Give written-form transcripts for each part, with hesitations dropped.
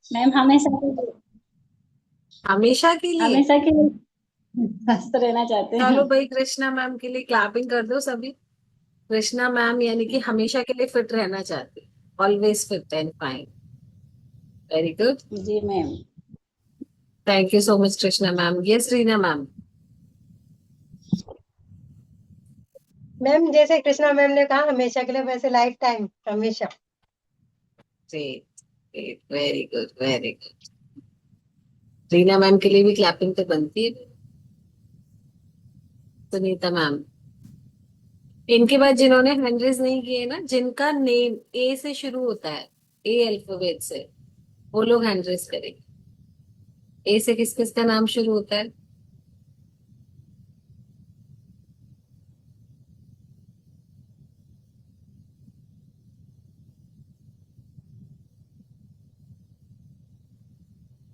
Ma'am हमेशा के लिए। हमेशा के लिए। हमेशा के लिए स्वस्थ रहना चाहते हैं। चलो भाई, कृष्णा मैम के लिए क्लैपिंग कर दो सभी। कृष्णा मैम यानी कि हमेशा के लिए फिट रहना चाहती, always fit and fine. Very good. जी ma'am. Thank you so much Krishna ma'am. Yes Reena ma'am. Ma'am जैसे कृष्णा मैम ने कहा हमेशा के लिए, वैसे लाइफ टाइम हमेशा। Great, very good, very good. Reena ma'am के लिए भी क्लैपिंग तो बनती है। सुनीता मैम। इनके बाद जिन्होंने हैंड रेज नहीं किए ना, जिनका नेम ए से शुरू होता है, ए अल्फाबेट से, वो लोग हैंड रेज करेंगे। ए से किस किस का नाम शुरू होता है?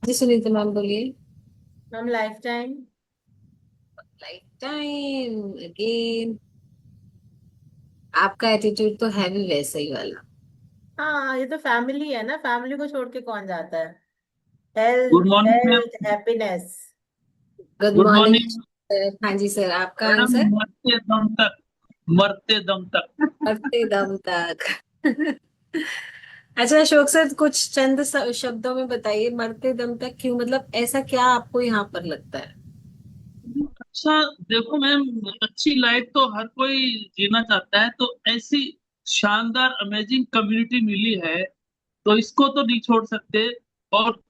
जी सुनीता मैम बोलिए। Ma'am life time. Life time again. आपका एटीट्यूड तो है भी वैसा ही वाला। हाँ, ये तो फैमिली है ना, फैमिली को छोड़ के कौन जाता है। Good health morning ma'am. Health happiness. Good good morning morning sir. हाँ जी सर, आपका मैडम। आंसर? मरते दम तक, मरते दम तक। मरते दम तक। अच्छा अशोक सर, कुछ चंद शब्दों में बताइए, मरते दम तक क्यों, मतलब ऐसा क्या आपको यहाँ पर लगता है? अच्छा, देखो मैम, अच्छी लाइफ तो हर कोई जीना चाहता है, तो ऐसी शानदार अमेजिंग कम्युनिटी मिली है तो इसको तो नहीं छोड़ सकते। और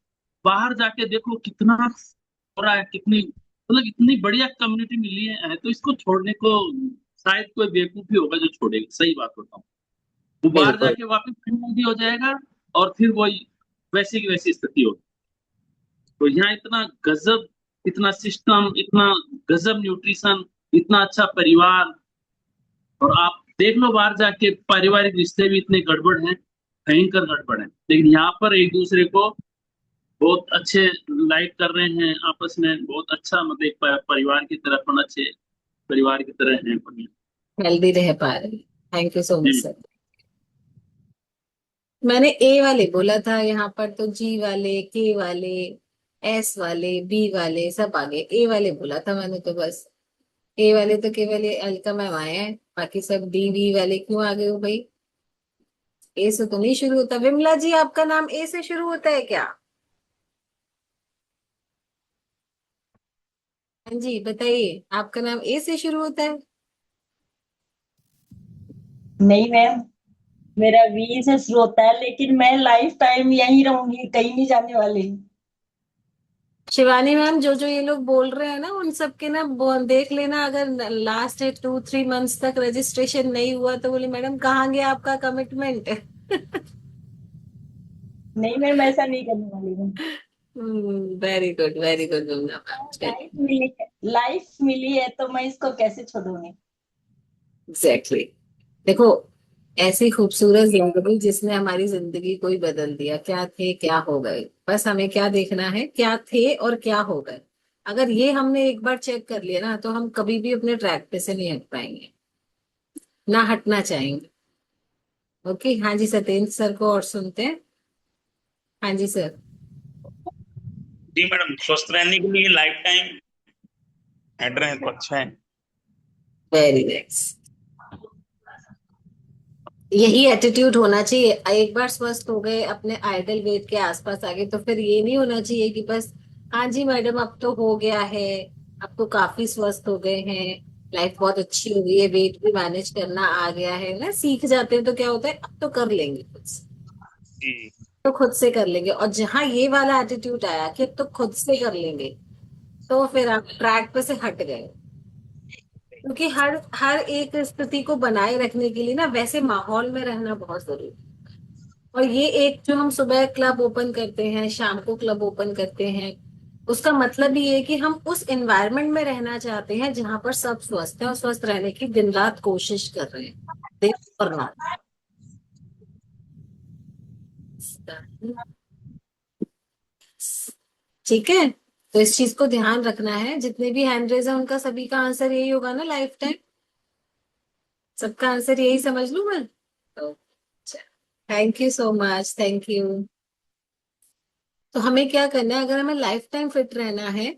बाहर जाके देखो कितना हो रहा है, कितनी मतलब इतनी बढ़िया कम्युनिटी मिली है, तो इसको छोड़ने को शायद कोई बेवकूफ ही होगा जो छोड़ेगा। सही बात बताऊं, वो बाहर बिल्कुल। जाके वापस फिर वही हो जाएगा और फिर वही वैसी की वैसी स्थिति होगी। तो यहाँ इतना गजब, इतना सिस्टम, इतना गजब न्यूट्रिशन, इतना अच्छा परिवार। और आप देख लो बाहर जाके पारिवारिक रिश्ते भी इतने गड़बड़ हैं, भयंकर गड़बड़ है, लेकिन यहाँ पर एक दूसरे को बहुत अच्छे लाइक कर रहे हैं, आपस में बहुत अच्छा, मतलब एक परिवार की तरह, अपन अच्छे परिवार की तरह हैं बढ़िया। हेल्दी रह पा रहे। थैंक यू सो मच जी। सर। मैंने ए वाले बोला था, यहाँ पर तो जी वाले, के वाले, एस वाले, बी वाले सब आ गए। ए वाले बोला था मैंने तो बस। ए वाले तो केवल ये अलका मैम आए हैं, बाकी सब डी वी वाले क्यों आ गए हो भाई? ए से तो नहीं शुरू होता। विमला जी, आपका नाम ए से शुरू होता है क्या? हाँ जी बताइए, आपका नाम ए से शुरू होता है? नहीं मैम, मेरा वी से शुरू होता है, लेकिन मैं लाइफ टाइम यहीं रहूंगी, कहीं नहीं जाने वाली। शिवानी मैम, जो जो ये लोग बोल रहे हैं ना, उन सबके ना देख लेना, अगर लास्ट 2-3 मंथ्स तक रजिस्ट्रेशन नहीं हुआ तो बोली मैडम कहाँ गया आपका कमिटमेंट? नहीं मैम, ऐसा नहीं करने वाली हूँ। Very good, very good Vimla ma'am, चलिए। लाइफ मिली है, लाइफ मिली है तो मैं इसको कैसे छोड़ूंगी। एग्जैक्टली। देखो, ऐसी खूबसूरत जिंदगी जिसने हमारी जिंदगी को ही बदल दिया, क्या थे क्या हो गए। बस हमें क्या देखना है, क्या थे और क्या हो गए। अगर ये हमने एक बार चेक कर लिया ना, तो हम कभी भी अपने ट्रैक पे से नहीं हट पाएंगे, ना हटना चाहेंगे। ओके, हाँ जी सत्येंद्र सर को और सुनते हैं। हाँ जी सर। जी मैडम, स्वस्थ रहने के लिए लाइफ टाइम हेड रहे तो अच्छा है। Very nice. यही एटीट्यूड होना चाहिए। एक बार स्वस्थ हो गए, अपने आइडल वेट के आसपास आ गए, तो फिर ये नहीं होना चाहिए कि बस हाँ जी मैडम अब तो हो गया है, अब तो काफी स्वस्थ हो गए हैं, लाइफ बहुत अच्छी हो गई है, वेट भी मैनेज करना आ गया है ना, सीख जाते हैं तो क्या होता है, अब तो कर लेंगे खुद से। जी। तो खुद से कर लेंगे, और जहां ये वाला एटीट्यूड आया कि अब तो खुद से कर लेंगे, तो फिर आप ट्रैक पे से हट गए। क्योंकि हर हर एक स्थिति को बनाए रखने के लिए ना वैसे माहौल में रहना बहुत जरूरी है। और ये एक जो हम सुबह क्लब ओपन करते हैं, शाम को क्लब ओपन करते हैं, उसका मतलब ये है कि हम उस एनवायरनमेंट में रहना चाहते हैं जहां पर सब स्वस्थ है, और स्वस्थ रहने की दिन रात कोशिश कर रहे हैं, देर और रात। ठीक है, तो इस चीज को ध्यान रखना है। जितने भी हैंड रेज है उनका सभी का आंसर यही होगा ना, लाइफ टाइम। सबका आंसर यही समझ लूं मैं? तो thank you so much, thank you. तो हमें क्या करना है, अगर हमें लाइफ टाइम फिट रहना है,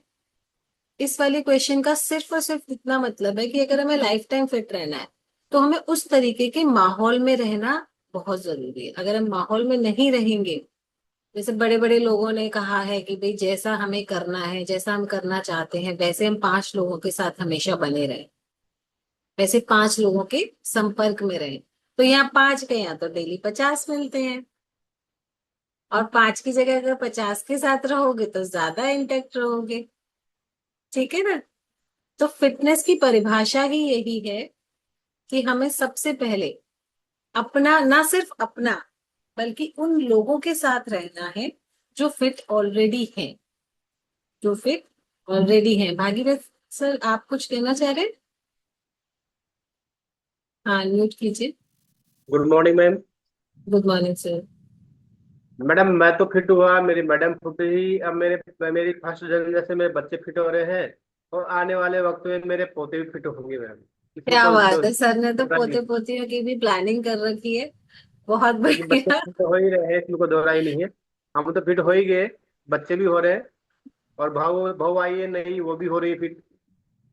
इस वाले क्वेश्चन का सिर्फ और सिर्फ इतना मतलब है कि अगर हमें लाइफ टाइम फिट रहना है तो हमें उस तरीके के माहौल में रहना बहुत जरूरी है। अगर हम माहौल में नहीं रहेंगे, जैसे बड़े बड़े लोगों ने कहा है कि भाई जैसा हमें करना है, जैसा हम करना चाहते हैं, वैसे हम 5 लोगों के साथ हमेशा बने रहें, वैसे 5 लोगों के संपर्क में रहें। तो यहाँ 5 के यहाँ तो डेली 50 मिलते हैं, और 5 की जगह अगर 50 के साथ रहोगे तो ज्यादा इंटेक्ट रहोगे। ठीक है ना? तो फिटनेस की परिभाषा ही यही है कि हमें सबसे पहले अपना, ना सिर्फ अपना, बल्कि उन लोगों के साथ रहना है जो फिट ऑलरेडी हैं, जो फिट ऑलरेडी हैं। भागीरथ सर, आप कुछ कहना चाह रहे हैं? हाँ, म्यूट कीजिए। Good morning ma'am. Good morning sir. Madam मैं तो फिट हुआ, मेरी मैडम फिट हुई, अब मेरी फर्स्ट जनरेशन से मेरे बच्चे फिट हो रहे हैं, और आने वाले वक्त में मेरे पोते भी फिट होंगे मैम। इसमें क्या कोई बात है, सर ने तो दोहराई नहीं। पोते पोतियों की भी प्लानिंग कर रखी है। बहुत क्योंकि बच्चे बढ़िया। फिट हो ही रहे हैं, इसमें कोई दोहराई नहीं है। हम तो फिट हो ही गए, बच्चे भी हो रहे हैं, और भाव भाव आई है नहीं, वो भी हो रही है फिट।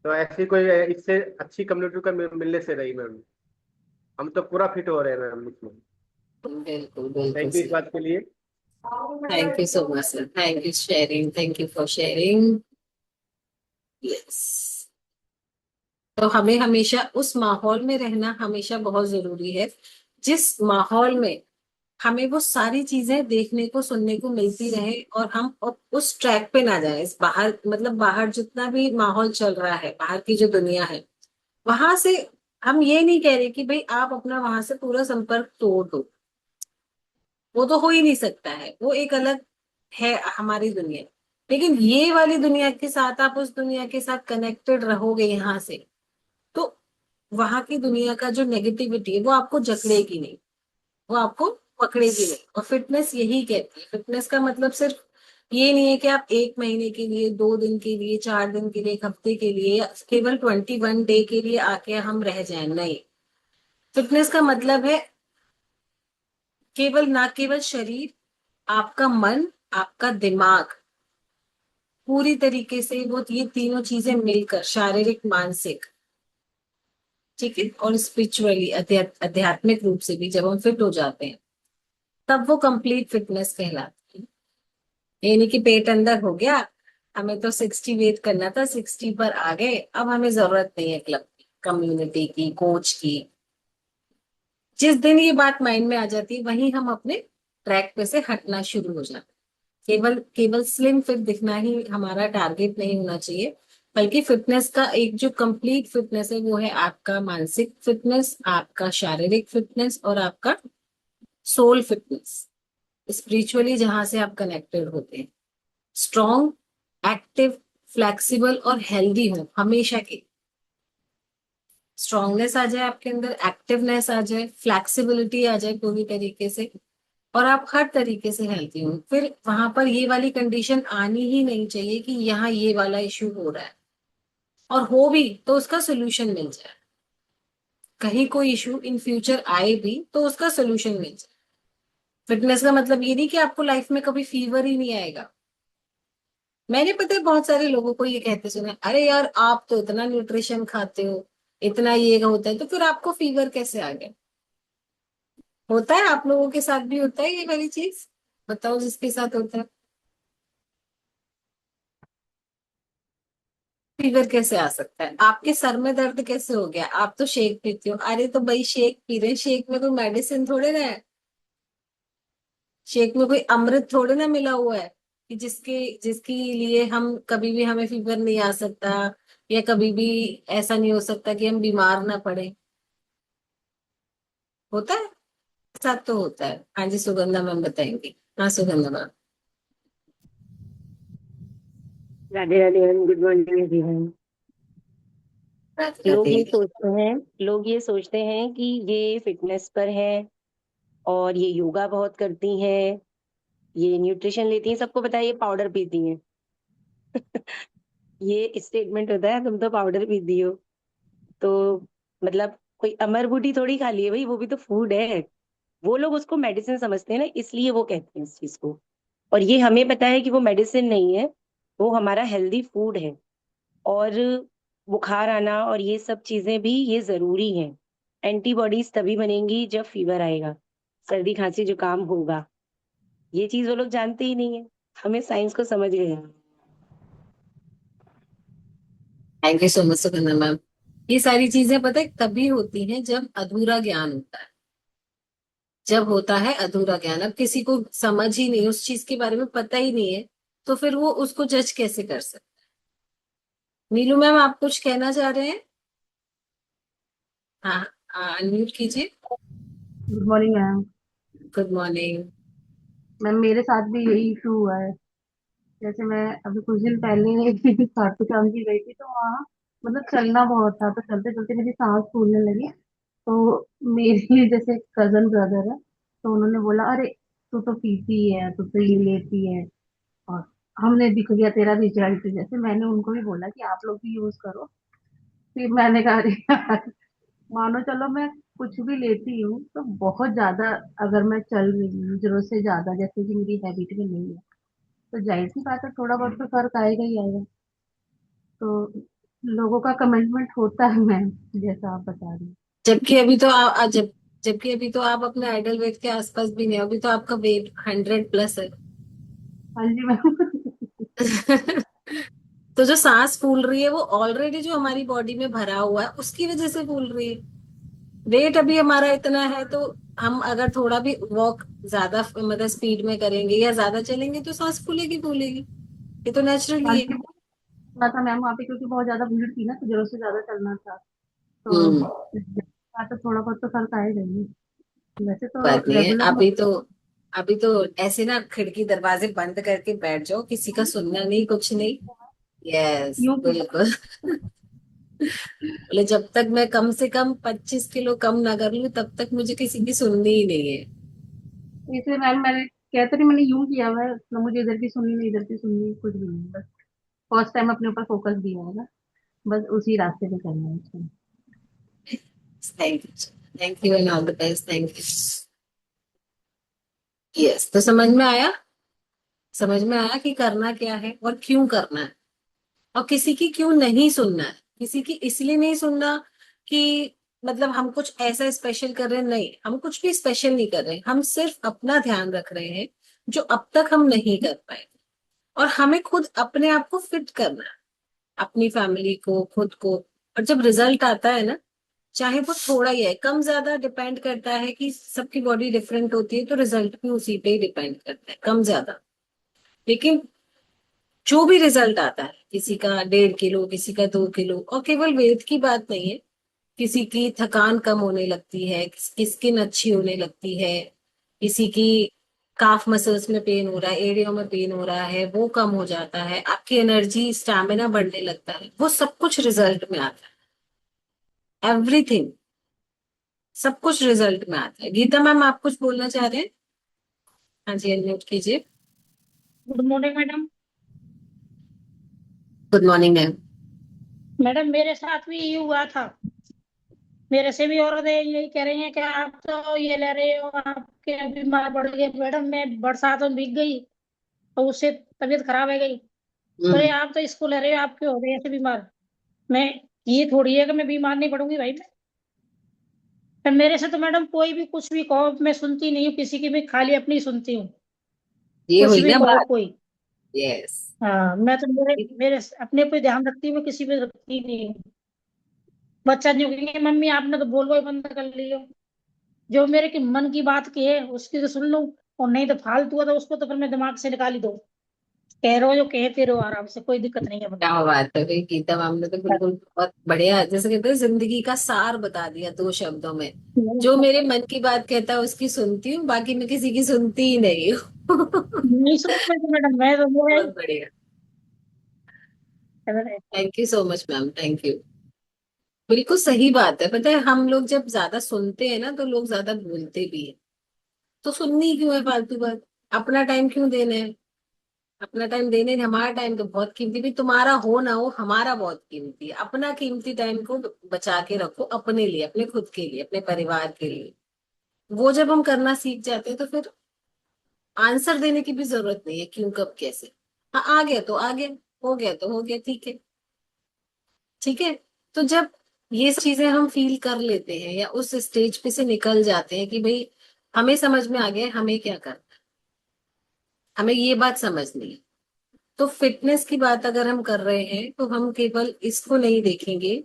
तो ऐसी कोई इससे अच्छी कम्युनिटी का मिलने से रही मैम। हम तो पूरा फिट हो रहे हैं मैम इसमें। बिल्कुल बिल्कुल थैंक यू इस सर। बात के लिए। Thank you so much sir, thank you sharing, thank you for sharing. Yes. तो हमें हमेशा उस माहौल में रहना हमेशा बहुत जरूरी है, जिस माहौल में हमें वो सारी चीजें देखने को सुनने को मिलती रहे, और हम उस ट्रैक पे ना जाए। इस बाहर, मतलब बाहर जितना भी माहौल चल रहा है, बाहर की जो दुनिया है, वहां से हम ये नहीं कह रहे कि भाई आप अपना वहां से पूरा संपर्क तोड़ दो, वो तो हो ही नहीं सकता है, वो एक अलग है हमारी दुनिया। लेकिन ये वाली दुनिया के साथ आप उस दुनिया के साथ कनेक्टेड रहोगे यहाँ से, तो वहां की दुनिया का जो नेगेटिविटी है वो आपको जकड़ेगी नहीं, वो आपको पकड़ेगी नहीं। और फिटनेस यही कहती है, फिटनेस का मतलब सिर्फ ये नहीं है कि आप 1 महीने के लिए, 2 दिन के लिए, 4 दिन के लिए, 1 हफ्ते के लिए, या केवल 21 डे के लिए आके हम रह जाएं, नहीं। फिटनेस का मतलब है केवल, ना केवल शरीर, आपका मन, आपका दिमाग, पूरी तरीके से वो ये तीनों चीजें मिलकर, शारीरिक, मानसिक, ठीक है, और स्पिरिचुअली, आध्यात्मिक रूप से भी जब हम फिट हो जाते हैं, तब वो कंप्लीट फिटनेस कहलाती है। ये नहीं कि पेट अंदर हो गया, हमें तो 60 वेट करना था, 60 पर आ गए, अब हमें जरूरत नहीं है क्लब की, कम्युनिटी की, कोच की। जिस दिन ये बात माइंड में आ जाती है, वहीं हम अपने ट्रैक पे से हटना शुरू हो जाते हैं। केवल केवल स्लिम फिट दिखना ही हमारा टारगेट नहीं होना चाहिए, बल्कि फिटनेस का एक जो कंप्लीट फिटनेस है वो है आपका मानसिक फिटनेस, आपका शारीरिक फिटनेस, और आपका सोल फिटनेस, स्पिरिचुअली जहां से आप कनेक्टेड होते हैं। स्ट्रॉन्ग, एक्टिव, फ्लेक्सिबल और हेल्दी हो हमेशा के। स्ट्रांगनेस आ जाए आपके अंदर, एक्टिवनेस आ जाए, फ्लेक्सिबिलिटी आ जाए पूरी तरीके से, और आप हर तरीके से हेल्थी हो, फिर वहां पर ये वाली कंडीशन आनी ही नहीं चाहिए कि यहाँ ये वाला इश्यू हो रहा है, और हो भी तो उसका सोल्यूशन मिल जाए। कहीं कोई इश्यू इन फ्यूचर आए भी तो उसका सोल्यूशन मिल जाए। फिटनेस का मतलब ये नहीं कि आपको लाइफ में कभी फीवर ही नहीं आएगा। मैंने पता है बहुत सारे लोगों को ये कहते सुना, अरे यार आप तो इतना न्यूट्रिशन खाते हो, इतना ये होता है, तो फिर आपको फीवर कैसे आ गया? होता है, आप लोगों के साथ भी होता है ये वाली चीज? बताओ जिसके साथ होता है। फीवर कैसे आ सकता है? आपके सर में दर्द कैसे हो गया? आप तो शेक पीते हो, अरे तो भाई शेक पी रहे, शेक में कोई मेडिसिन थोड़े ना है, शेक में कोई अमृत थोड़े ना मिला हुआ है कि जिसके जिसके लिए हम कभी भी, हमें फीवर नहीं आ सकता, या कभी भी ऐसा नहीं हो सकता कि हम बीमार ना पड़े। होता है, साथ तो होता है। हाँ जी, सुगंधा मैम बताएंगे। हाँ Sugandha ma'am. Radhe Radhe ma'am, good morning everyone. Radhe लोग राधे। ये सोचते हैं लोग ये सोचते हैं कि ये फिटनेस पर है और ये योगा बहुत करती हैं, ये न्यूट्रिशन लेती हैं, सबको पता है ये पाउडर पीती हैं। ये स्टेटमेंट होता है, तुम तो पाउडर पीती हो। तो मतलब कोई अमर बूटी थोड़ी खा ली है भाई, वो भी तो फूड है। वो लोग उसको मेडिसिन समझते हैं ना, इसलिए वो कहते हैं इस चीज को। और ये हमें पता है कि वो मेडिसिन नहीं है, वो हमारा हेल्दी फूड है। और बुखार आना और ये सब चीजें भी ये जरूरी हैं। एंटीबॉडीज तभी बनेंगी जब फीवर आएगा, सर्दी खांसी जुकाम होगा। ये चीज वो लोग जानते ही नहीं है, हमें साइंस को समझ गए हैं। Thank you so much Sukanya ma'am. ये सारी चीजें पता है तभी होती हैं जब अधूरा ज्ञान होता है, जब होता है अधूरा ज्ञान। अब किसी को समझ ही नहीं, उस चीज के बारे में पता ही नहीं है, तो फिर वो उसको जज कैसे कर सकते। नीलू मैम आप कुछ कहना चाह रहे हैं? हाँ, अनम्यूट कीजिए। Good morning ma'am. Good morning. Ma'am मेरे साथ भी यही इशू हुआ है। जैसे मैं अभी कुछ दिन पहले खाटू श्याम जी गई थी, तो वहाँ मतलब चलना बहुत था, तो चलते चलते मेरी सांस फूलने लगी। तो मेरी जैसे कजन ब्रदर है, तो उन्होंने बोला, अरे तू तो पीती है, तू तो ये लेती है, और हमने दिख गया तेरा रिजल्ट। जैसे मैंने उनको भी बोला कि आप लोग भी यूज करो। फिर मैंने कहा, अरे यार, मानो चलो मैं कुछ भी लेती हूँ तो बहुत ज्यादा, अगर मैं चल रही हूँ जरूरत से ज्यादा, जैसे कि मेरी हैबिट में नहीं है, तो जाहिर सी बात है थोड़ा बहुत तो फर्क आएगा ही आएगा। तो लोगों का कमिटमेंट होता है मैम, जैसा आप बता रही हैं। जबकि अभी तो जबकि अभी तो आप अपने आइडल वेट के आसपास भी नहीं हो, अभी तो आपका वेट 100+ है। हाँ जी मैम। तो जो सांस फूल रही है वो ऑलरेडी जो हमारी बॉडी में भरा हुआ है उसकी वजह से फूल रही है। वेट अभी हमारा इतना है, तो हम अगर थोड़ा भी वॉक ज्यादा मतलब स्पीड में करेंगे या ज्यादा चलेंगे तो सांस फूलेगी फूलेगी। ये तो हाँ नेचुरली है। जी, सुना था मैम वहाँ पे, क्योंकि बहुत ज्यादा भीड़ थी ना, तो जरूरत से ज्यादा चलना था। तो हम्म। हाँ, तो थोड़ा बहुत तो फर्क आएगा ही। वैसे तो बात नहीं है। रेगुलर। अभी तो ऐसे ना खिड़की दरवाजे बंद करके बैठ जाओ, किसी का सुनना नहीं कुछ नहीं। यस यूं बिल्कुल। बोले जब तक मैं कम से कम 25 किलो कम ना कर लूं तब तक मुझे किसी की सुननी ही नहीं है। इसलिए मैम मैंने कहते नहीं, मैंने यूं किया हुआ है ना, मुझे इधर की सुननी नहीं इधर की सुननी, कुछ भी नहीं, बस फर्स्ट टाइम अपने ऊपर फोकस दिया है ना, बस उसी रास्ते पे चलना है इसमें। Thank you. Thank you and all the best. Thank you. Yes, तो समझ में आया कि करना क्या है और क्यों करना है, और किसी की क्यों नहीं सुनना है। किसी की इसलिए नहीं सुनना कि मतलब हम कुछ ऐसा स्पेशल कर रहे हैं, नहीं, हम कुछ भी स्पेशल नहीं कर रहे हैं, हम सिर्फ अपना ध्यान रख रहे हैं जो अब तक हम नहीं कर पाए। और हमें खुद अपने आप को फिट करना है, अपनी फैमिली को, खुद को। और जब रिजल्ट आता है ना, चाहे वो थोड़ा ही है, कम ज्यादा डिपेंड करता है कि सबकी बॉडी डिफरेंट होती है, तो रिजल्ट भी उसी पे ही डिपेंड करता है, कम ज्यादा। लेकिन जो भी रिजल्ट आता है, किसी का 1.5 किलो, किसी का 2 किलो, और केवल वेट की बात नहीं है, किसी की थकान कम होने लगती है, किसी की स्किन अच्छी होने लगती है, किसी की काफ मसल्स में पेन हो रहा है, एड़ियों में पेन हो रहा है, वो कम हो जाता है, आपकी एनर्जी स्टैमिना बढ़ने लगता है, वो सब कुछ रिजल्ट में आता है। एवरीथिंग, सब कुछ रिजल्ट में आता है। गीता मैम आप कुछ बोलना चाह रहे हैं? हाँ जी, अनम्यूट कीजिए। Good morning madam. Good morning ma'am. Madam मेरे साथ भी ये हुआ था। मेरे से भी औरतें यही कह रही हैं कि आप तो ये ले रहे हो, आपके बीमार पड़ गए। मैडम मैं बरसातों में भीग गई और उससे तबीयत खराब हो गई। बोले आप तो इसको ले रहे हो, आप क्यों हो गए ऐसे बीमार? मैं, ये थोड़ी है कि मैं बीमार नहीं पड़ूंगी भाई। मैं मेरे से तो मैडम कोई भी कुछ भी कहो, मैं सुनती नहीं हूँ किसी की, भी खाली अपनी सुनती हूँ। ये कुछ हुई भी ना कहो बात। कोई। यस। हाँ, मैं तो मेरे मेरे अपने पे ध्यान रखती हूँ, मैं किसी पे रखती नहीं हूँ। बच्चा जो कहेंगे मम्मी आपने तो बोल बंद कर लियो, जो मेरे के मन की बात की है उसकी तो सुन लूं, और नहीं तो फालतू है तो उसको तो फिर मैं दिमाग से निकाल ही दो। कह रहे हो जो कहते रहो आराम से, कोई दिक्कत नहीं है मुझे। क्या बात है भाई, गीता मैम ने तो बिल्कुल बहुत बढ़िया, जैसे कहते हैं जिंदगी का सार बता दिया 2 शब्दों में। जो मेरे मन की बात कहता है उसकी सुनती हूँ, बाकी मैं किसी की सुनती ही नहीं हूँ। नहीं सुनते थे मैडम, मैं तो बहुत बढ़िया। Thank you so much ma'am, thank you. बिल्कुल सही बात है। पता है हम लोग जब ज्यादा सुनते हैं ना तो लोग ज्यादा बोलते भी है। तो सुननी क्यों है फालतू बात? अपना टाइम क्यों देना है? अपना टाइम देने, हमारा टाइम तो बहुत कीमती, भी तुम्हारा हो ना हो हमारा बहुत कीमती है। अपना कीमती टाइम को बचा के रखो अपने लिए, अपने खुद के लिए, अपने परिवार के लिए। वो जब हम करना सीख जाते हैं तो फिर आंसर देने की भी जरूरत नहीं है, क्यों कब कैसे। हाँ, आ गया तो आ गया, हो गया तो हो गया, ठीक है। ठीक है। तो जब ये चीजें हम फील कर लेते हैं या उस स्टेज पे से निकल जाते हैं कि भाई हमें समझ में आ गया है हमें क्या करना है, हमें ये बात समझनी है, तो फिटनेस की बात अगर हम कर रहे हैं तो हम केवल इसको नहीं देखेंगे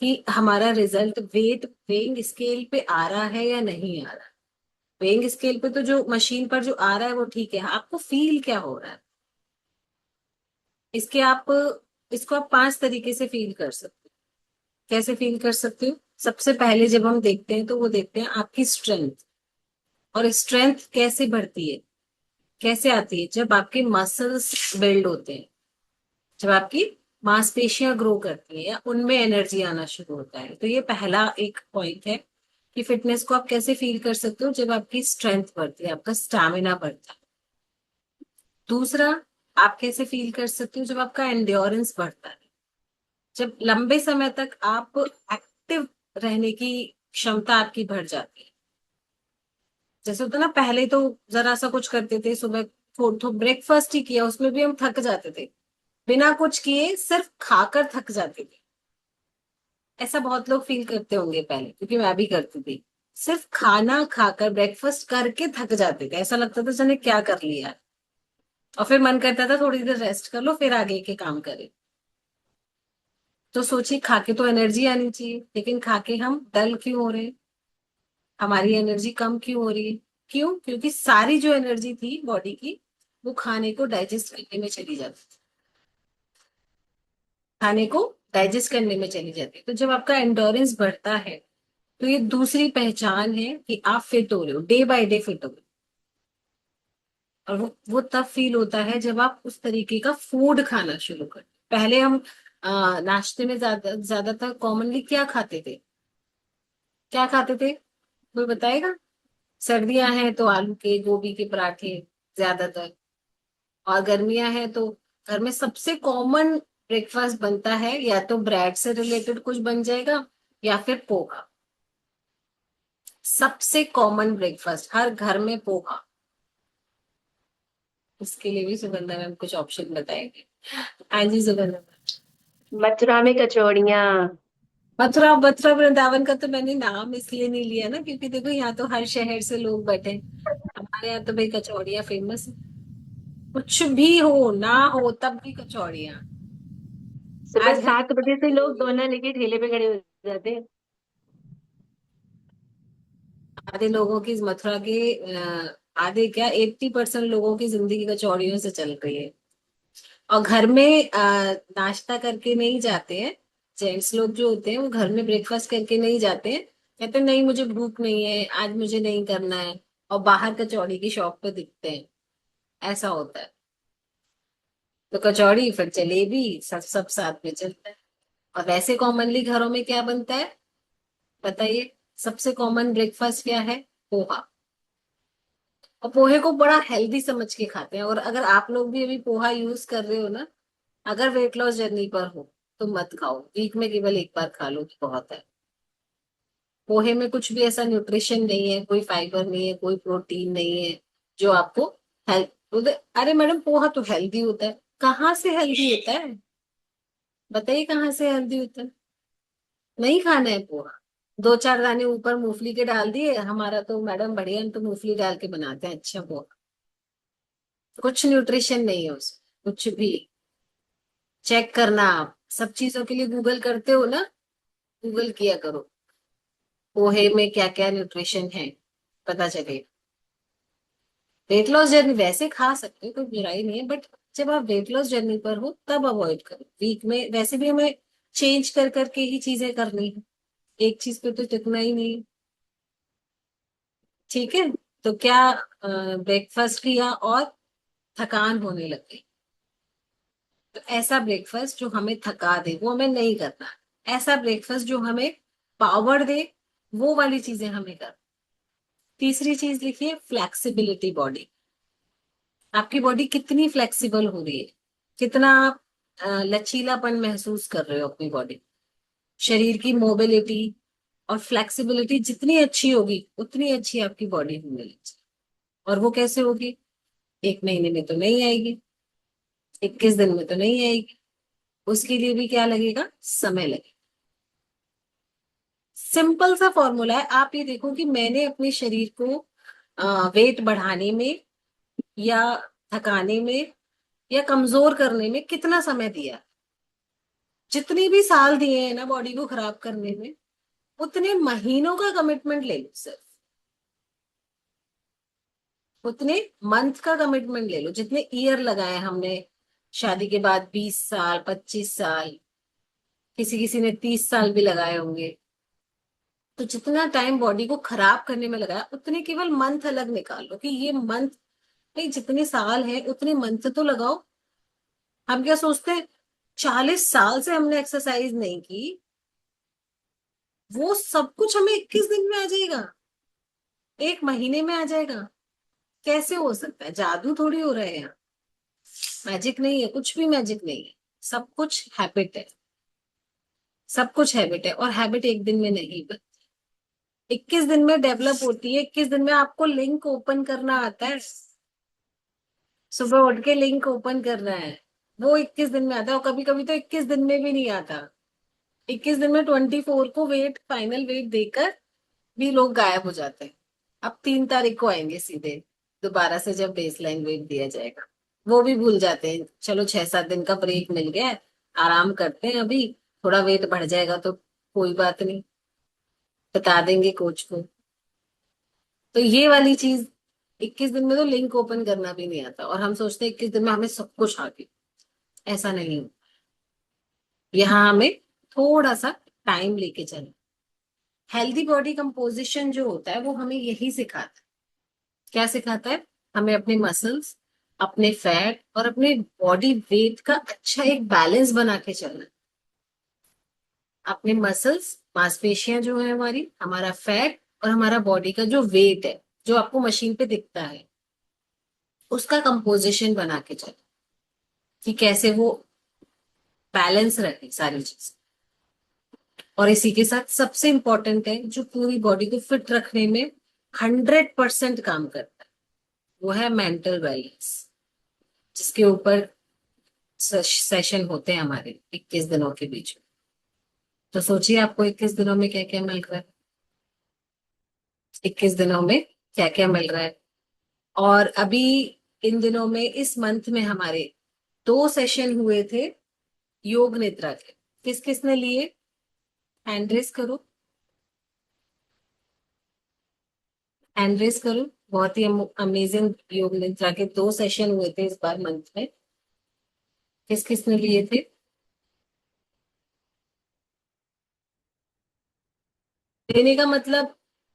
कि हमारा रिजल्ट वेट वेइंग स्केल पे आ रहा है या नहीं आ रहा। वेइंग स्केल पे तो जो मशीन पर जो आ रहा है वो ठीक है, आपको फील क्या हो रहा है, इसके आप इसको आप 5 तरीके से फील कर सकते हो। कैसे फील कर सकते हो? सबसे पहले जब हम देखते हैं तो वो देखते हैं आपकी स्ट्रेंथ। और स्ट्रेंथ कैसे बढ़ती है, कैसे आती है? जब आपके मसल्स बिल्ड होते हैं, जब आपकी मांसपेशियां ग्रो करती हैं या उनमें एनर्जी आना शुरू होता है। तो ये पहला एक पॉइंट है कि फिटनेस को आप कैसे फील कर सकते हो, जब आपकी स्ट्रेंथ बढ़ती है, आपका स्टैमिना बढ़ता है। दूसरा, आप कैसे फील कर सकते हो, जब आपका एंड्योरेंस बढ़ता है, जब लंबे समय तक आप एक्टिव रहने की क्षमता आपकी बढ़ जाती है। जैसे होता है ना, पहले तो जरा सा कुछ करते थे, सुबह थोड़ा ब्रेकफास्ट ही किया उसमें भी हम थक जाते थे, बिना कुछ किए सिर्फ खाकर थक जाते थे। ऐसा बहुत लोग फील करते होंगे पहले, क्योंकि मैं भी करती थी। सिर्फ खाना खाकर ब्रेकफास्ट करके थक जाते थे, ऐसा लगता था जाने क्या कर लिया। और फिर मन करता था थोड़ी देर रेस्ट कर लो फिर आगे के काम करें। तो सोचिए, खाके तो एनर्जी आनी चाहिए, लेकिन खाके हम डल क्यों हो रहे हैं, हमारी एनर्जी कम क्यों हो रही है? क्यों? क्योंकि सारी जो एनर्जी थी बॉडी की वो खाने को डाइजेस्ट करने में चली जाती थी, खाने को डाइजेस्ट करने में चली जाती है। तो जब आपका एंडोरेंस बढ़ता है तो ये दूसरी पहचान है कि आप फिट हो रहे हो, डे बाय डे फिट हो रहे हो। और वो तब फील होता है जब आप उस तरीके का फूड खाना शुरू कर। पहले हम नाश्ते में ज्यादातर कॉमनली क्या खाते थे, क्या खाते थे, कोई बताएगा? सर्दियां हैं तो आलू के गोभी के पराठे ज्यादातर, और गर्मियां हैं तो घर में सबसे कॉमन ब्रेकफास्ट बनता है या तो ब्रेड से रिलेटेड कुछ बन जाएगा या फिर पोहा। सबसे कॉमन ब्रेकफास्ट हर घर में पोहा। इसके लिए भी सुगंधा मैम कुछ ऑप्शन बताएंगे। हाँ जी सुगंधा मैम। मथुरा में कचौड़ियाँ। मथुरा मथुरा वृंदावन का तो मैंने नाम इसलिए नहीं लिया ना, क्योंकि देखो यहाँ तो हर शहर से लोग बैठे हैं। हमारे यहाँ तो भाई कचौड़ियाँ फेमस है, कुछ भी हो ना हो तब भी कचौड़ियाँ। सुबह आज है 7 बजे से लोग दोना लेके ठेले पे खड़े हो जाते हैं। आधे लोगों की मथुरा के आधे क्या 80% लोगों की जिंदगी कचौड़ियों से चल रही है। और घर में नाश्ता करके नहीं जाते हैं। जेंट्स लोग जो होते हैं वो घर में ब्रेकफास्ट करके नहीं जाते हैं, कहते हैं, नहीं मुझे भूख नहीं है आज, मुझे नहीं करना है। और बाहर कचौड़ी की शॉप पे दिखते हैं, ऐसा होता है। तो कचौड़ी फिर जलेबी सब सब साथ में चलता है। और वैसे कॉमनली घरों में क्या बनता है बताइए? सबसे कॉमन ब्रेकफास्ट क्या है? पोहा। और पोहे को बड़ा हेल्दी समझ के खाते हैं। और अगर आप लोग भी अभी पोहा यूज कर रहे हो ना, अगर वेट लॉस जर्नी पर हो तो मत खाओ, वीक में केवल एक बार खा लो तो बहुत है। पोहे में कुछ भी ऐसा न्यूट्रिशन नहीं है, कोई फाइबर नहीं है, कोई प्रोटीन नहीं है जो आपको हेल्थ। अरे मैडम पोहा तो हेल्दी होता है, कहाँ से हेल्दी होता है बताइए, कहाँ से हेल्दी होता है? नहीं खाना है पोहा, 2-4 दाने ऊपर मूंगफली के डाल दिए, हमारा तो मैडम बढ़िया, हम तो मूंगफली डाल के बनाते हैं अच्छा पोहा। कुछ न्यूट्रिशन नहीं है उसमें कुछ भी। चेक करना, आप सब चीजों के लिए गूगल करते हो ना, गूगल किया करो पोहे में क्या क्या न्यूट्रिशन है, पता चले। वेट लॉस जर्नी वैसे खा सकते हो, कोई बुराई नहीं है, बट जब आप वेट लॉस जर्नी पर हो तब अवॉइड करो। वीक में वैसे भी हमें चेंज कर करके ही चीजें करनी है, एक चीज पे तो टिकना ही नहीं है। ठीक है। तो क्या ब्रेकफास्ट किया और थकान होने लग गई, तो ऐसा ब्रेकफास्ट जो हमें थका दे वो हमें नहीं करना। ऐसा ब्रेकफास्ट जो हमें पावर दे वो वाली चीजें हमें करना। तीसरी चीज लिखिए, फ्लेक्सिबिलिटी बॉडी। आपकी बॉडी कितनी फ्लेक्सिबल हो रही है, कितना आप लचीलापन महसूस कर रहे हो अपनी बॉडी। शरीर की मोबिलिटी और फ्लेक्सिबिलिटी जितनी अच्छी होगी उतनी अच्छी आपकी बॉडी होने लगेगी। और वो कैसे होगी? एक महीने में तो नहीं आएगी, 21 दिन में तो नहीं आएगी, उसके लिए भी क्या लगेगा, समय लगेगा। सिंपल सा फॉर्मूला है। आप ये देखो कि मैंने अपने शरीर को वेट बढ़ाने में या थकाने में या कमजोर करने में कितना समय दिया। जितने भी साल दिए हैं ना बॉडी को खराब करने में, उतने महीनों का कमिटमेंट ले लो, सिर्फ उतने मंथ का कमिटमेंट ले लो, जितने ईयर लगाए हमने शादी के बाद, 20 साल, 25 साल, किसी किसी ने 30 साल भी लगाए होंगे। तो जितना टाइम बॉडी को खराब करने में लगाया, उतने केवल मंथ अलग निकाल लो कि ये मंथ, नहीं जितने साल है उतने मंथ तो लगाओ। हम क्या सोचते हैं 40 साल से हमने एक्सरसाइज नहीं की, वो सब कुछ हमें 21 दिन में आ जाएगा, एक महीने में आ जाएगा। कैसे हो सकता है? जादू थोड़ी हो रहा है यहाँ, मैजिक नहीं है, कुछ भी मैजिक नहीं है। सब कुछ हैबिट है, सब कुछ हैबिट है, और हैबिट एक दिन में नहीं बनती, 21 दिन में डेवलप होती है। 21 दिन में आपको लिंक ओपन करना आता है, सुबह उठ के लिंक ओपन करना है, वो 21 दिन में आता है। और कभी कभी तो 21 दिन में भी नहीं आता, 21 दिन में 24 को वेट, फाइनल वेट देकर भी लोग गायब हो जाते हैं। अब 3 तारीख को आएंगे सीधे दोबारा से, जब बेसलाइन वेट दिया जाएगा, वो भी भूल जाते हैं। चलो 6-7 दिन का ब्रेक मिल गया है, आराम करते हैं, अभी थोड़ा वेट बढ़ जाएगा तो कोई बात नहीं, बता देंगे कोच को। तो ये वाली चीज, 21 दिन में तो लिंक ओपन करना भी नहीं आता, और हम सोचते हैं 21 दिन में हमें सब कुछ आ गया। ऐसा नहीं होता, यहाँ हमें थोड़ा सा टाइम लेके चलना। हेल्दी बॉडी कंपोजिशन जो होता है वो हमें यही सिखाता है। क्या सिखाता है? हमें अपने मसल्स, अपने फैट और अपने बॉडी वेट का अच्छा एक बैलेंस बना के चलना है। अपने मसल्स, मांसपेशियां जो है हमारी, हमारा फैट और हमारा बॉडी का जो वेट है, जो आपको मशीन पे दिखता है, उसका कंपोजिशन बना के चलना, कि कैसे वो बैलेंस रहे सारी चीज। और इसी के साथ सबसे इंपॉर्टेंट है, जो पूरी बॉडी को फिट रखने में 100% काम करता है, वो है मेंटल वेलनेस, जिसके ऊपर सेशन होते हैं हमारे 21 दिनों के बीच में। तो सोचिए आपको 21 दिनों में क्या क्या मिल रहा है, 21 दिनों में क्या क्या मिल रहा है। और अभी इन दिनों में, इस मंथ में हमारे 2 सेशन हुए थे योग निद्रा के। किस किस ने लिए? हैंड रेस करो, हैंड रेस करो। बहुत ही अमेजिंग योग निद्रा के 2 सेशन हुए थे इस बार मंथ में। किस किस ने लिए थे? लेने का मतलब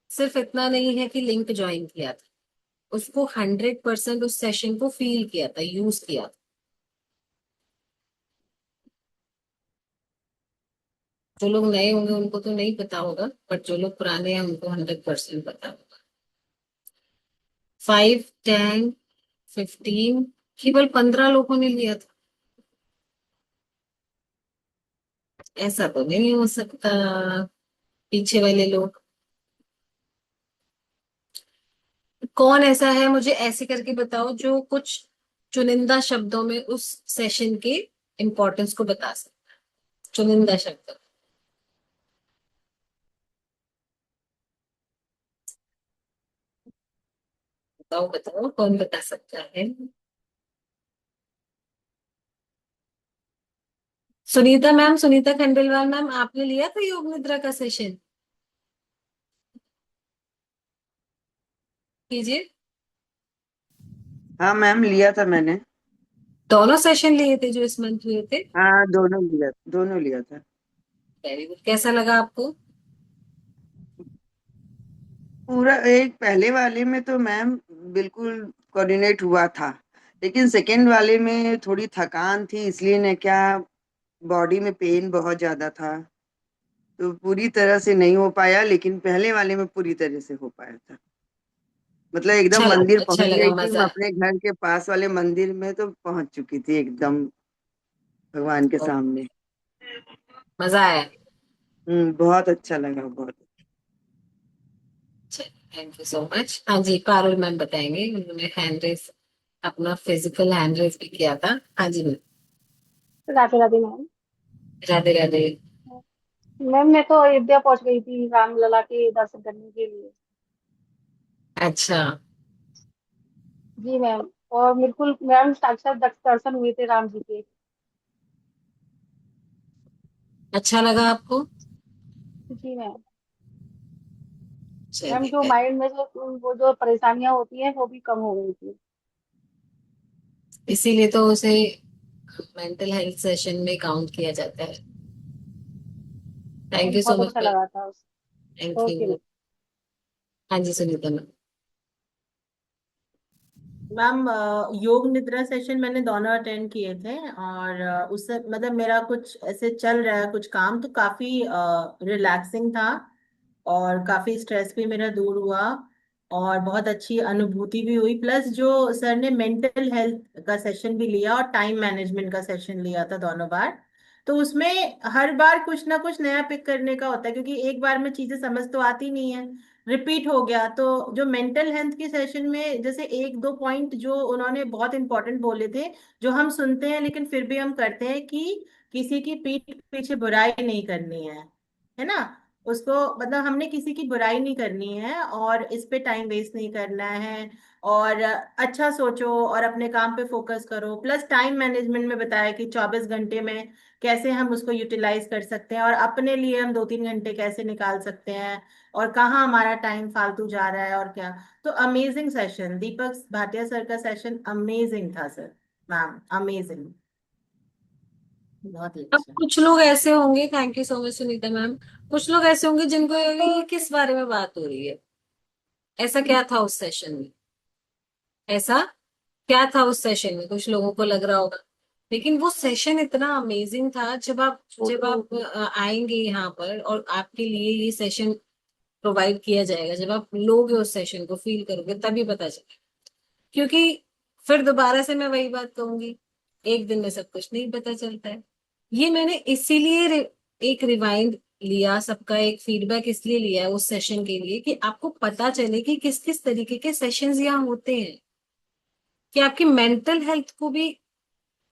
सिर्फ इतना नहीं है कि लिंक ज्वाइन किया था, उसको 100% उस सेशन को फील किया था, यूज किया था। जो लोग नए होंगे उनको तो नहीं पता होगा, बट जो लोग पुराने हैं उनको 100% पता होगा। 5, 10, 15, केवल 15 लोगों ने लिया था। ऐसा तो नहीं हो सकता, पीछे वाले लोग कौन ऐसा है, मुझे ऐसे करके बताओ जो कुछ चुनिंदा शब्दों में उस सेशन के इम्पोर्टेंस को बता सकता है। चुनिंदा शब्द बताओ, बताओ कौन बता सकता है। सुनीता मैम, सुनीता खंडेलवाल मैम, आपने लिया था योग निद्रा का सेशन? कीजिए। हाँ मैम, लिया था मैंने। दोनों सेशन लिए थे जो इस मंथ हुए थे? हाँ, दोनों लिया था। Very good. कैसा लगा आपको? पूरा एक पहले वाले में तो मैम बिल्कुल कोऑर्डिनेट हुआ था, लेकिन सेकंड वाले में थोड़ी थकान थी, इसलिए न क्या बॉडी में पेन बहुत ज्यादा था, तो पूरी तरह से नहीं हो पाया। लेकिन पहले वाले में पूरी तरह से हो पाया था। मतलब एकदम मंदिर अच्छा पहुंच लगा, गई थी मैं, मजा अपने घर के पास वाले मंदिर में तो पहुंच चुकी थी एकदम भगवान के सामने। मजा आया। बहुत अच्छा लगा, बहुत। Thank you so much. हाँ जी, पारुल मैम बताएंगे, उन्होंने हैंड रेस अपना फिजिकल हैंड रेस भी किया था। हाँ जी ma'am. Radhe Radhe ma'am. Radhe Radhe. Ma'am मैं तो अयोध्या पहुंच गई थी रामलला के दर्शन करने के लिए। अच्छा। जी मैम। और बिल्कुल मैम साक्षात दर्शन हुए थे राम जी के। अच्छा लगा आपको? जी मैम। मैम चलिए जो माइंड में जो वो जो परेशानियां होती हैं वो भी कम हो गई थी। इसीलिए तो उसे मेंटल हेल्थ सेशन में काउंट किया जाता है। थैंक मैम यू सो बहुत मच अच्छा मैम। लगा था उस। Thank okay you. मैम। हाँ जी सुनीता मैम। मैम योग निद्रा सेशन मैंने दोनों अटेंड किए थे, और उससे मतलब मेरा कुछ ऐसे चल रहा है कुछ काम, तो काफी रिलैक्सिंग था, और काफी स्ट्रेस भी मेरा दूर हुआ, और बहुत अच्छी अनुभूति भी हुई। प्लस जो सर ने मेंटल हेल्थ का सेशन भी लिया और टाइम मैनेजमेंट का सेशन लिया था दोनों बार, तो उसमें हर बार कुछ ना कुछ नया पिक करने का होता है, क्योंकि एक बार में चीजें समझ तो आती नहीं है, रिपीट हो गया। तो जो मेंटल हेल्थ के सेशन में जैसे एक दो पॉइंट जो उन्होंने बहुत इंपॉर्टेंट बोले थे, जो हम सुनते हैं लेकिन फिर भी हम करते हैं, कि किसी की पीठ पीछे बुराई नहीं करनी है ना, उसको मतलब हमने किसी की बुराई नहीं करनी है, और इस पे टाइम वेस्ट नहीं करना है, और अच्छा सोचो और अपने काम पे फोकस करो। प्लस टाइम मैनेजमेंट में बताया कि 24 घंटे में कैसे हम उसको यूटिलाइज कर सकते हैं, और अपने लिए हम 2-3 घंटे कैसे निकाल सकते हैं, और कहाँ हमारा टाइम फालतू जा रहा है और क्या। तो अमेजिंग सेशन, दीपक भाटिया सर का सेशन अमेजिंग था सर। मैम अमेजिंग, बहुत ही अब अच्छा। कुछ लोग ऐसे होंगे, thank you so much Sunita ma'am, कुछ लोग ऐसे होंगे जिनको ये किस बारे में बात हो रही है, ऐसा क्या था उस सेशन में, ऐसा क्या था उस सेशन में, कुछ लोगों को लग रहा होगा। लेकिन वो सेशन इतना अमेजिंग था, जब आप आएंगे यहाँ पर और आपके लिए ये सेशन प्रोवाइड किया जाएगा, जब आप लोगे उस सेशन को, फील करोगे, तभी पता चलेगा। क्योंकि फिर दोबारा से मैं वही बात कहूंगी, एक दिन में सब कुछ नहीं पता चलता है। ये मैंने इसीलिए एक रिवाइंड लिया, सबका एक फीडबैक इसलिए लिया है उस सेशन के लिए, कि आपको पता चले कि किस किस तरीके के सेशंस यहाँ होते हैं, कि आपकी मेंटल हेल्थ को भी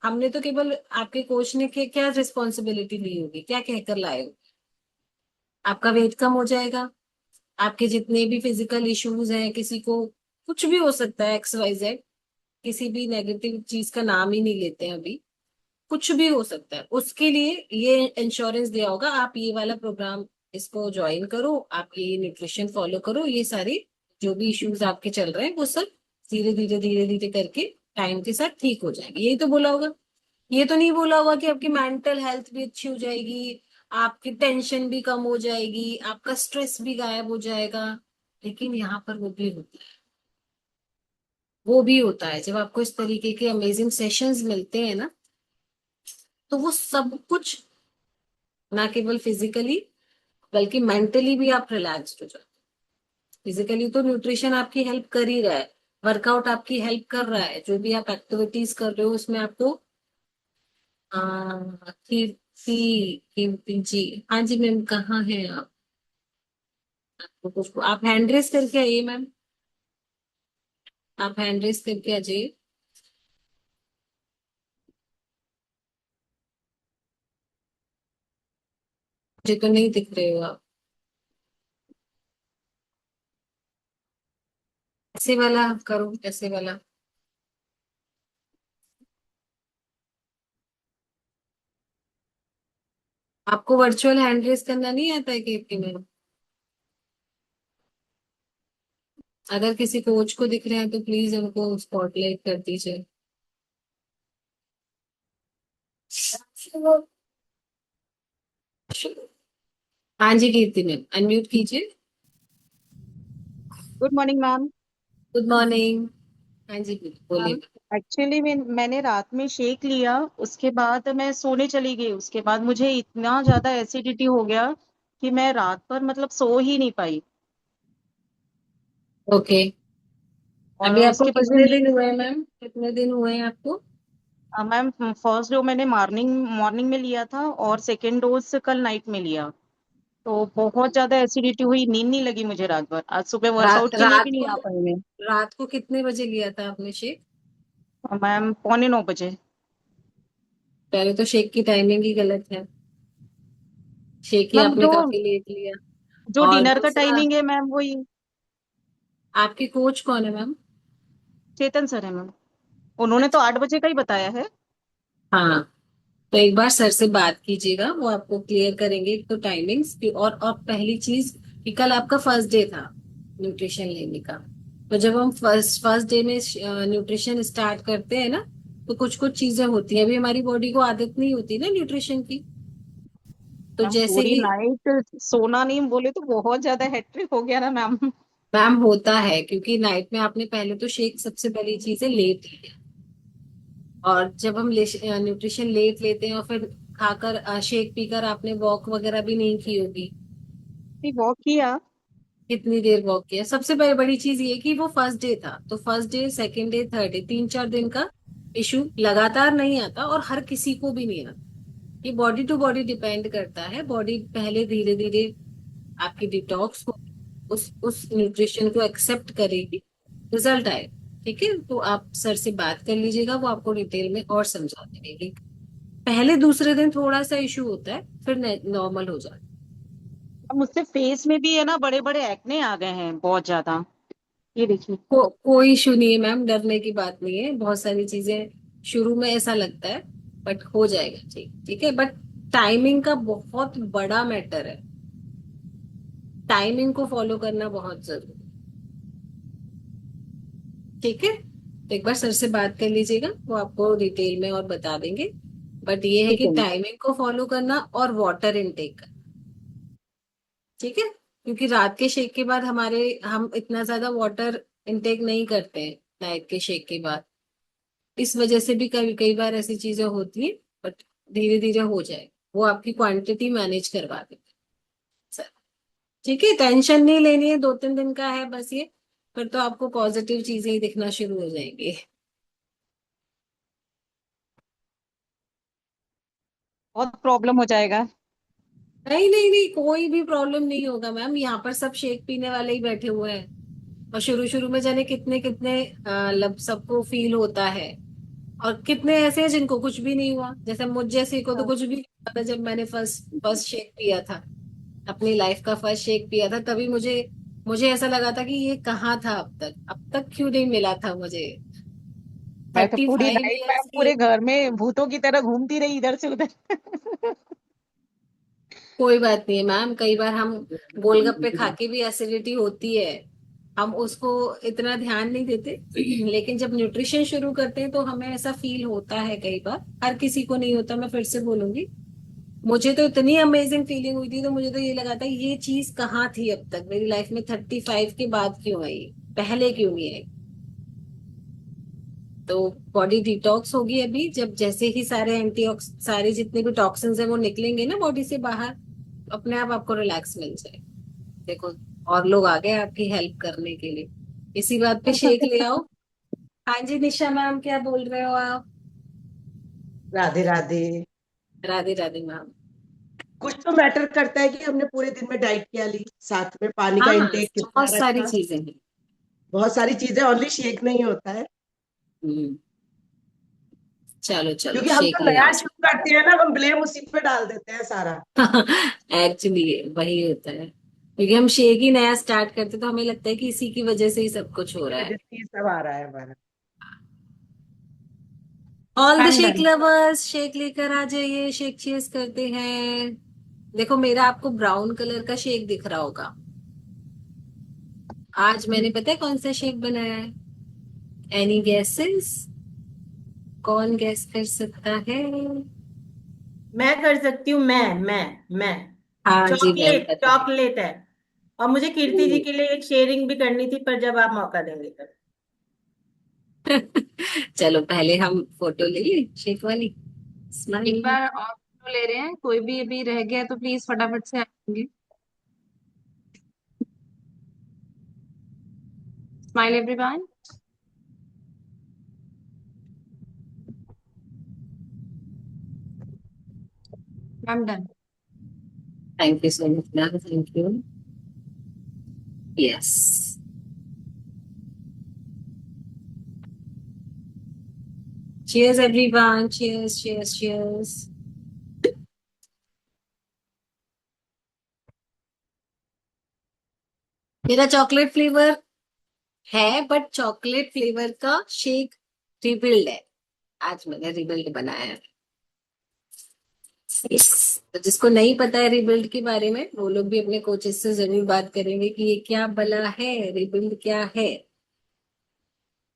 हमने तो केवल आपके कोच ने क्या रिस्पॉन्सिबिलिटी ली होगी, क्या कहकर लाए हो, आपका वेट कम हो जाएगा, आपके जितने भी फिजिकल इश्यूज हैं, किसी को कुछ भी हो सकता है, XYZ, किसी भी नेगेटिव चीज का नाम ही नहीं लेते हैं अभी, कुछ भी हो सकता है, उसके लिए ये इंश्योरेंस दिया होगा, आप ये वाला प्रोग्राम इसको ज्वाइन करो, आप ये न्यूट्रिशन फॉलो करो, ये सारी जो भी इश्यूज आपके चल रहे हैं वो सब धीरे धीरे करके टाइम के साथ ठीक हो जाएंगे, यही तो बोला होगा। ये तो नहीं बोला होगा कि आपकी मेंटल हेल्थ भी अच्छी हो जाएगी, आपकी टेंशन भी कम हो जाएगी, आपका स्ट्रेस भी गायब हो जाएगा। लेकिन यहाँ पर वो भी होता है जब आपको इस तरीके के अमेजिंग सेशंस मिलते हैं ना, तो वो सब कुछ ना केवल फिजिकली बल्कि मेंटली भी आप रिलैक्स्ड हो जाते हैं। फिजिकली तो न्यूट्रिशन आपकी हेल्प कर ही रहा है, वर्कआउट आपकी हेल्प कर रहा है, जो भी आप एक्टिविटीज कर रहे हो उसमें आपको कीर्ति, कीर्ति जी, हाँ जी मैम, कहाँ हैं आप? आपको कुछ आप हैंड रेस करके आइए मैम, आप हैंड रेस करके आ जाइए। मुझे तो नहीं दिख रहे हो आप। ऐसे वाला करो, ऐसे वाला। आपको वर्चुअल हैंड रेस करना नहीं आता है कीर्ति मैम? अगर किसी कोच को दिख रहे हैं तो प्लीज उनको स्पॉटलाइट कर दीजिए। हाँ जी कीर्ति मैम, अनम्यूट कीजिए। Good morning ma'am. Good morning. हाँ जी मैम बोलिए। एक्चुअली मैंने रात में शेक लिया, उसके बाद मैं सोने चली गई, उसके बाद मुझे इतना ज्यादा एसिडिटी हो गया कि मैं रात भर मतलब सो ही नहीं पाई। ओके। और अभी आपको उसके बाद कितने दिन हुए हैं मैम, कितने दिन हुए हैं आपको? मैम फर्स्ट डो मैंने मॉर्निंग मॉर्निंग में लिया था, और सेकेंड डोज कल नाइट में लिया। तो बहुत ज्यादा एसिडिटी हुई, नींद नहीं लगी मुझे रात भर, आज सुबह वर्कआउट के लिए रात भी नहीं को, आ पाई मैं। रात को कितने बजे लिया था आपने शेक? मैम 8:45 पहले तो शेक की टाइमिंग ही गलत है। शेक ही मैम। आपने जो काफी लेट लिया। जो और डिनर का दूसरा, टाइमिंग है मैम वही आपके कोच कौन है मैम? चेतन सर है मैम। उन्होंने तो अच्छा। 8 बजे का ही बताया है। हाँ, तो एक बार सर से बात कीजिएगा, वो आपको क्लियर करेंगे एक तो टाइमिंग्स की, और पहली चीज कि कल आपका फर्स्ट डे था न्यूट्रिशन लेने का। तो जब हम फर्स्ट फर्स्ट डे में न्यूट्रिशन स्टार्ट करते हैं ना, तो कुछ कुछ चीजें होती हैं, अभी हमारी बॉडी को आदत नहीं होती ना न्यूट्रिशन की। तो मैम जैसे पूरी ही, नाइट सोना नहीं बोले तो बहुत ज्यादा हेक्टिक हो गया ना मैम। मैम होता है क्योंकि नाइट में आपने पहले तो शेक, सबसे पहली चीज है लेट लिया, और जब हम न्यूट्रिशन लेट लेते हैं और फिर खाकर शेक पीकर आपने वॉक वगैरह भी नहीं की होगी। वॉक किया। कितनी देर वॉक किया? सबसे बड़ी बड़ी चीज ये कि वो फर्स्ट डे था, तो first day, second day, third day, 3-4 दिन का इशू लगातार नहीं आता, और हर किसी को भी नहीं आता। ये बॉडी टू बॉडी डिपेंड करता है। बॉडी पहले धीरे धीरे आपकी डिटॉक्स को, उस न्यूट्रिशन को एक्सेप्ट करेगी, रिजल्ट आए। ठीक है, तो आप सर से बात कर लीजिएगा, वो आपको डिटेल में और समझा देंगे। पहले दूसरे दिन थोड़ा सा इशू होता है, फिर नॉर्मल हो जाता है। मुझसे फेस में भी है ना बड़े बड़े एक्ने आ गए हैं बहुत ज्यादा। ये देखिए। कोई इशू नहीं है मैम, डरने की बात नहीं है। बहुत सारी चीजें शुरू में ऐसा लगता है, बट हो जाएगा ठीक। ठीक है, बट टाइमिंग का बहुत बड़ा मैटर है। टाइमिंग को फॉलो करना बहुत जरूरी है। ठीक है, तो एक बार सर से बात कर लीजिएगा, वो आपको डिटेल में और बता देंगे। बट ये है ठीक कि है मैम। टाइमिंग को फॉलो करना और वाटर इनटेक करना। ठीक है, क्योंकि रात के शेक के बाद हम इतना ज्यादा वाटर इनटेक नहीं करते हैं नाइट के शेक के बाद। इस वजह से भी कई कई बार ऐसी चीजें होती हैं, बट धीरे धीरे हो जाए, वो आपकी क्वांटिटी मैनेज करवा देते सर। ठीक है, टेंशन नहीं लेनी है, 2-3 दिन का है बस ये, फिर तो आपको पॉजिटिव चीजें ही दिखना शुरू हो जाएंगी। बहुत प्रॉब्लम हो जाएगा। नहीं नहीं नहीं, कोई भी प्रॉब्लम नहीं होगा मैम, यहाँ पर सब शेक पीने वाले ही बैठे हुए हैं। और शुरू शुरू में जाने कितने कितने लब सबको फील होता है, और कितने ऐसे हैं जिनको कुछ भी नहीं हुआ। जैसे मुझ जैसे को तो हाँ। कुछ भी नहीं हुआ था जब मैंने फर्स्ट फर्स्ट शेक पिया था, अपनी लाइफ का फर्स्ट शेक पिया था, तभी मुझे मुझे ऐसा लगा था कि ये कहाँ था अब तक क्यों नहीं मिला था मुझे। मैं तो थर्टी पूरी फाइव नाइट मैम ईयर्स की पूरे घर में भूतों की तरह घूमती रही इधर से उधर। कोई बात नहीं है मैम, कई बार हम गोलगप्पे खा के भी एसिडिटी होती है, हम उसको इतना ध्यान नहीं देते। लेकिन जब न्यूट्रिशन शुरू करते हैं तो हमें ऐसा फील होता है, कई बार हर किसी को नहीं होता। मैं फिर से बोलूंगी, मुझे तो इतनी अमेजिंग फीलिंग हुई थी, तो मुझे तो ये लगा था ये चीज कहाँ थी अब तक मेरी लाइफ में, 35 के बाद क्यों आई, पहले क्यों नहीं आई। तो बॉडी डिटॉक्स होगी अभी, जब जैसे ही सारे जितने भी टॉक्सिन्स है वो निकलेंगे ना बॉडी से बाहर, अपने आप आपको रिलैक्स मिल जाए। देखो, और लोग आ गए आपकी हेल्प करने के लिए, इसी बात पे शेक ले आओ। हाँ जी निशा मैम, क्या बोल रहे हो आप? राधे राधे। राधे राधे मैम। कुछ तो मैटर करता है कि हमने पूरे दिन में डाइट क्या ली, साथ में पानी का हाँ, इंटेक कितना बहुत सारी रखा। चीजें हैं। बहुत सारी चीजें, ओनली शेक नहीं होता है। हम्म, चलो चलो क्योंकि हम शेक तो ले नया आओ। शुरू करते हैं ना, हम ब्लेम उसी पे डाल देते हैं सारा। एक्चुअली वही होता है, क्योंकि हम शेक ही नया स्टार्ट करते तो हमें लगता है कि इसी की वजह से ही सब कुछ हो इसी रहा वजह है। से ये सब आ रहा है हमारा। All the I'm shake done. Lovers, shake लेकर आ जाइए, शेक चीज करते हैं। देखो, मेरा आपको ब्राउन कलर का शेक दिख रहा होगा। आज मैंने पता है कौन सा शेक बनाया है? Any guesses? कौन गेस कर सकता है? मैं कर सकती हूँ। मैं हाँ जी मैम, चॉकलेट बताइए। चॉकलेट है। और मुझे कीर्ति जी के लिए एक शेयरिंग भी करनी थी, पर जब आप मौका देंगे तब। चलो पहले हम फोटो ले लें शेक वाली। एक स्माइल। बार और फोटो ले रहे हैं, कोई भी अभी रह गया तो प्लीज फटाफट से आएंगे। Smile everyone. I am done. Thank you so much ma'am, thank you. Yes. Cheers everyone. Cheers, cheers, cheers. मेरा चॉकलेट फ्लेवर है, बट चॉकलेट फ्लेवर का शेक रिबिल्ड है। आज मैंने रिबिल्ड बनाया है। Yes. तो जिसको नहीं पता है रिबिल्ड के बारे में, वो लोग भी अपने कोचेस से जरूर बात करेंगे कि ये क्या भला है, रिबिल्ड क्या है।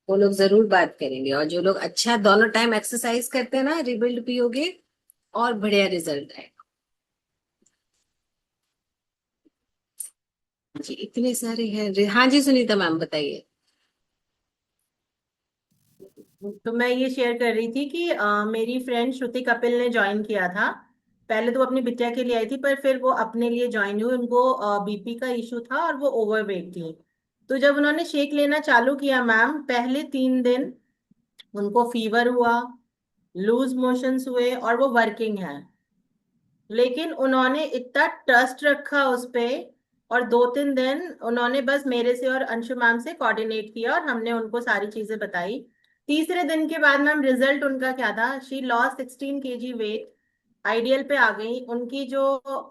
वो लोग जरूर बात करेंगे। और जो लोग अच्छा दोनों टाइम एक्सरसाइज करते हैं ना, रिबिल्ड पियोगे और बढ़िया रिजल्ट आएगा। जी इतने सारे हैं। हाँ जी सुनीता मैम बताइए। तो मैं ये शेयर कर रही थी कि मेरी फ्रेंड श्रुति कपिल ने ज्वाइन किया था। पहले तो वो अपनी बिटिया के लिए आई थी, पर फिर वो अपने लिए ज्वाइन हुई। उनको बीपी का इशू था और वो ओवरवेट थी। तो जब उन्होंने शेक लेना चालू किया मैम, पहले 3 दिन उनको फीवर हुआ, लूज मोशंस हुए, और वो वर्किंग है। लेकिन उन्होंने इतना ट्रस्ट रखा उस पे, और 2-3 दिन उन्होंने बस मेरे से और अंशु मैम से कोऑर्डिनेट किया और हमने उनको सारी चीजें बताई। तीसरे दिन के बाद मैम रिजल्ट उनका क्या था, she loss 16 kg weight, ideal पे आ गई। उनकी जो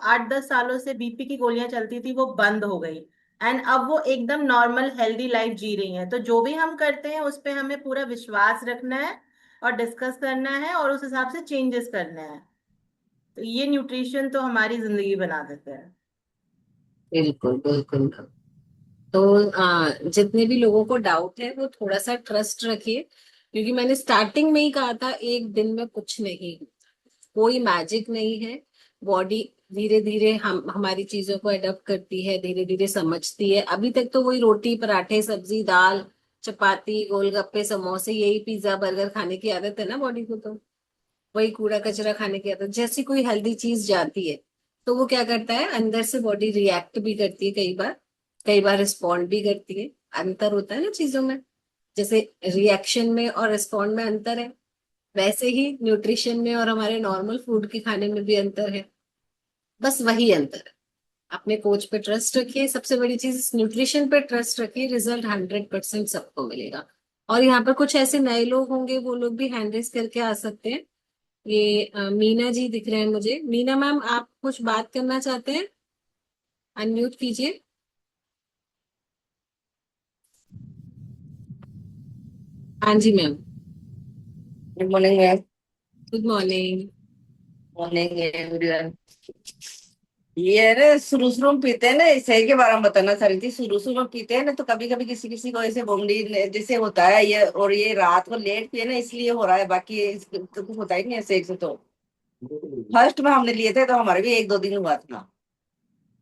8-10 सालों से बीपी की गोलियां चलती थी वो बंद हो गई, एंड अब वो एकदम नॉर्मल हेल्दी लाइफ जी रही हैं। तो जो भी हम करते हैं उस पे हमें पूरा विश्वास रखना है और डिस्कस करना है और उस हिसाब से चेंजेस करना है। तो ये न्यूट्रिशन तो हमारी जिंदगी बना देते हैं। बिल्कुल बिल्कुल। तो जितने भी लोगों को डाउट है वो थोड़ा सा ट्रस्ट रखिए, क्योंकि मैंने स्टार्टिंग में ही कहा था एक दिन में कुछ नहीं, कोई मैजिक नहीं है। बॉडी धीरे धीरे हम हमारी चीजों को अडॉप्ट करती है, धीरे धीरे समझती है। अभी तक तो वही रोटी पराठे सब्जी दाल चपाती गोलगप्पे समोसे यही पिज्जा बर्गर खाने की आदत है ना बॉडी को। तो वही कूड़ा कचरा खाने की आदत, जैसी कोई हेल्दी चीज जाती है तो वो क्या करता है, अंदर से बॉडी रिएक्ट भी करती है, कई बार रिस्पॉन्ड भी करती है। अंतर होता है ना चीजों में, जैसे रिएक्शन में और रिस्पॉन्ड में अंतर है, वैसे ही न्यूट्रिशन में और हमारे नॉर्मल फूड के खाने में भी अंतर है। बस वही अंतर है। अपने कोच पे ट्रस्ट रखिए, सबसे बड़ी चीज न्यूट्रिशन पे ट्रस्ट रखिए, रिजल्ट 100% सबको मिलेगा। और यहाँ पर कुछ ऐसे नए लोग होंगे, वो लोग भी हैंड रेस करके आ सकते हैं। ये मीना जी दिख रहे हैं मुझे। मीना मैम आप कुछ बात करना चाहते हैं? अनम्यूट कीजिए। हाँ जी ma'am. Good morning ma'am. Good morning. Morning everyone. ये ना शुरू शुरू में पीते हैं ना, सही के बारे में बताना चाह रही थी। शुरू शुरू में पीते हैं ना तो कभी कभी किसी किसी को ऐसे बोमडी जैसे होता है ये, और ये रात को लेट पिए ना इसलिए हो रहा है, बाकी तो कुछ होता ही नहीं ऐसे एक से। तो फर्स्ट में हमने लिए थे तो हमारे भी 1-2 दिन हुआ था।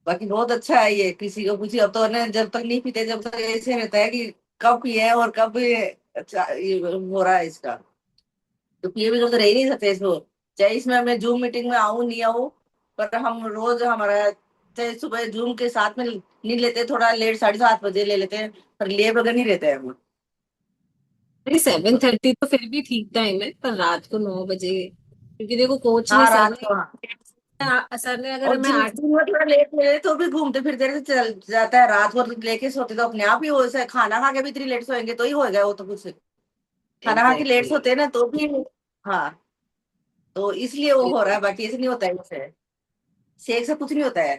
बाकी बहुत अच्छा है ये, किसी को पूछिए। अब तो ना जब तक नहीं पीते जब तक ऐसे रहता है कि कब पिए और कब ये अच्छा ये हो रहा है इसका। तो पिए भी तो रह ही नहीं सकते इसको, चाहे इसमें मैं जूम मीटिंग में आऊं नहीं आऊं। पर हम रोज हमारा चाहे सुबह जूम के साथ में नहीं लेते, थोड़ा लेट 7:30 बजे ले लेते हैं, पर लिए बगैर नहीं रहते हैं हम। 7:30 तो फिर भी ठीक टाइम है, पर रात को 9 बजे, क्योंकि देखो कोच ने हाँ सर रात ने को हाँ। सर ने अगर और हमें जिन 8। दिन में थोड़ा लेट ले तो भी घूमते फिरते रहते चल जाता है। रात भर लेके सोते तो अपने आप ही हो जाए। खाना खा के भी इतनी लेट सोएंगे तो ही होएगा वो तो कुछ। खाना खा के लेट एग्जैक्टली। सोते हैं ना तो भी। हाँ, तो इसलिए वो हो रहा है, बाकी ऐसे नहीं होता है वैसे। शेक से कुछ नहीं होता है।